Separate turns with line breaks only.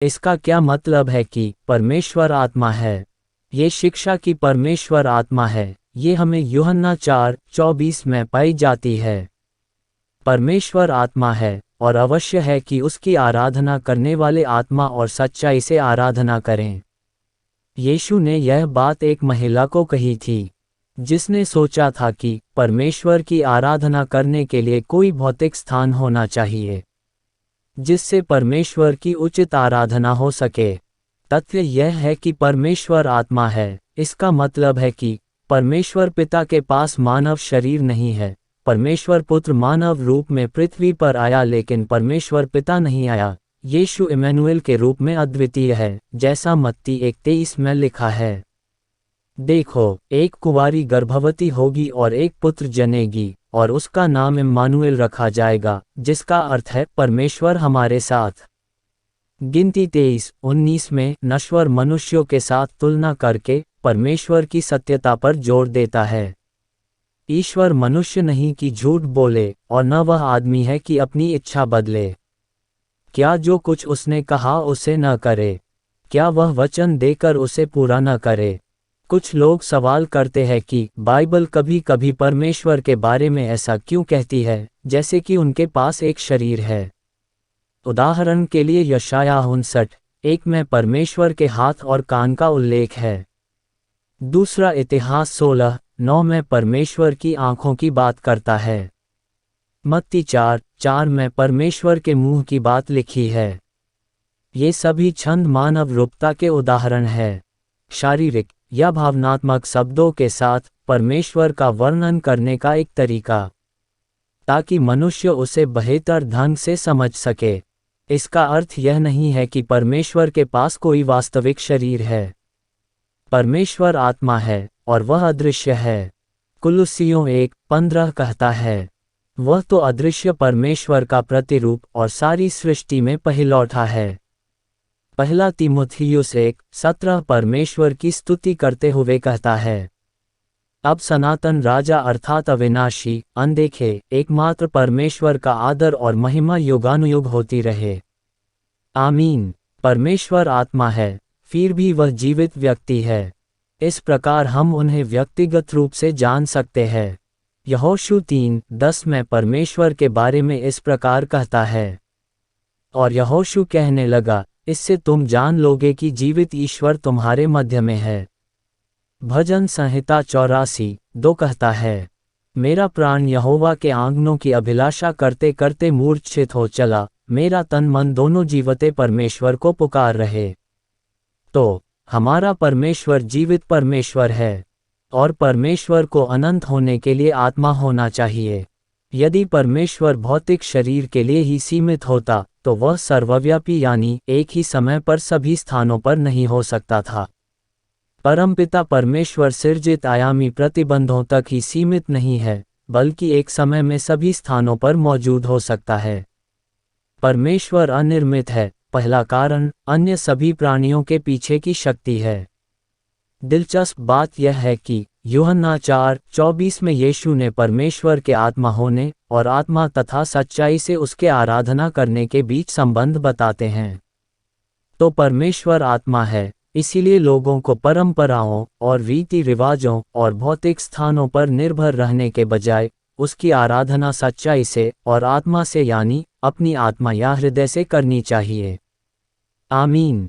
इसका क्या मतलब है कि परमेश्वर आत्मा है? ये शिक्षा की परमेश्वर आत्मा है, ये हमें यूहन्ना 4:24 में पाई जाती है। परमेश्वर आत्मा है और अवश्य है कि उसकी आराधना करने वाले आत्मा और सच्चाई से आराधना करें। यीशु ने यह बात एक महिला को कही थी, जिसने सोचा था कि परमेश्वर की आराधना करने के लिए कोई भौतिक स्थान होना चाहिए, जिससे परमेश्वर की उचित आराधना हो सके। तथ्य यह है कि परमेश्वर आत्मा है, इसका मतलब है कि परमेश्वर पिता के पास मानव शरीर नहीं है। परमेश्वर पुत्र मानव रूप में पृथ्वी पर आया, लेकिन परमेश्वर पिता नहीं आया। यीशु इमैनुएल के रूप में अद्वितीय है, जैसा मत्ती 1:23 में लिखा है। देखो, एक कुंवारी गर्भवती होगी और एक पुत्र जनेगी, और उसका नाम इम्मानुएल रखा जाएगा, जिसका अर्थ है परमेश्वर हमारे साथ। गिनती 23:19 में नश्वर मनुष्यों के साथ तुलना करके परमेश्वर की सत्यता पर जोर देता है। ईश्वर मनुष्य नहीं कि झूठ बोले, और न वह आदमी है कि अपनी इच्छा बदले। क्या जो कुछ उसने कहा उसे न करे? क्या वह वचन देकर उसे पूरा न करे? कुछ लोग सवाल करते हैं कि बाइबल कभी कभी परमेश्वर के बारे में ऐसा क्यों कहती है, जैसे कि उनके पास एक शरीर है। उदाहरण के लिए यशायाह 59:1 में परमेश्वर के हाथ और कान का उल्लेख है। दूसरा इतिहास 16:9 में परमेश्वर की आंखों की बात करता है। मत्ती 4:4 में परमेश्वर के मुंह की बात लिखी है। ये सभी छंद मानव रूपता के उदाहरण हैं। शारीरिक या भावनात्मक शब्दों के साथ परमेश्वर का वर्णन करने का एक तरीका, ताकि मनुष्य उसे बेहतर ढंग से समझ सके। इसका अर्थ यह नहीं है कि परमेश्वर के पास कोई वास्तविक शरीर है। परमेश्वर आत्मा है और वह अदृश्य है। कुलुस्सियों 1:15 कहता है, वह तो अदृश्य परमेश्वर का प्रतिरूप और सारी सृष्टि में पहिलौठा है। पहला तीमुथियुस 1:17 परमेश्वर की स्तुति करते हुए कहता है, अब सनातन राजा अर्थात अविनाशी, अनदेखे, एकमात्र परमेश्वर का आदर और महिमा युगानुयुग होती रहे। आमीन। परमेश्वर आत्मा है, फिर भी वह जीवित व्यक्ति है। इस प्रकार हम उन्हें व्यक्तिगत रूप से जान सकते हैं। यहोशू 3:10 में परमेश्वर के बारे में इस प्रकार कहता है, और यहोशू कहने लगा, इससे तुम जान लोगे कि जीवित ईश्वर तुम्हारे मध्य में है। भजन संहिता 84:2 कहता है, मेरा प्राण यहोवा के आंगनों की अभिलाषा करते करते मूर्छित हो चला, मेरा तन मन दोनों जीवते परमेश्वर को पुकार रहे। तो हमारा परमेश्वर जीवित परमेश्वर है, और परमेश्वर को अनंत होने के लिए आत्मा होना चाहिए। यदि परमेश्वर भौतिक शरीर के लिए ही सीमित होता, तो वह सर्वव्यापी यानी एक ही समय पर सभी स्थानों पर नहीं हो सकता था। परमपिता परमेश्वर सिर्जित आयामी प्रतिबंधों तक ही सीमित नहीं है, बल्कि एक समय में सभी स्थानों पर मौजूद हो सकता है। परमेश्वर अनिर्मित है। पहला कारण अन्य सभी प्राणियों के पीछे की शक्ति है। दिलचस्प बात यह है कि यूहन्ना 4:24 में यीशु ने परमेश्वर के आत्मा होने और आत्मा तथा सच्चाई से उसके आराधना करने के बीच संबंध बताते हैं। तो परमेश्वर आत्मा है, इसीलिए लोगों को परंपराओं और रीति रिवाजों और भौतिक स्थानों पर निर्भर रहने के बजाय उसकी आराधना सच्चाई से और आत्मा से यानी अपनी आत्मा या हृदय से करनी चाहिए। आमीन।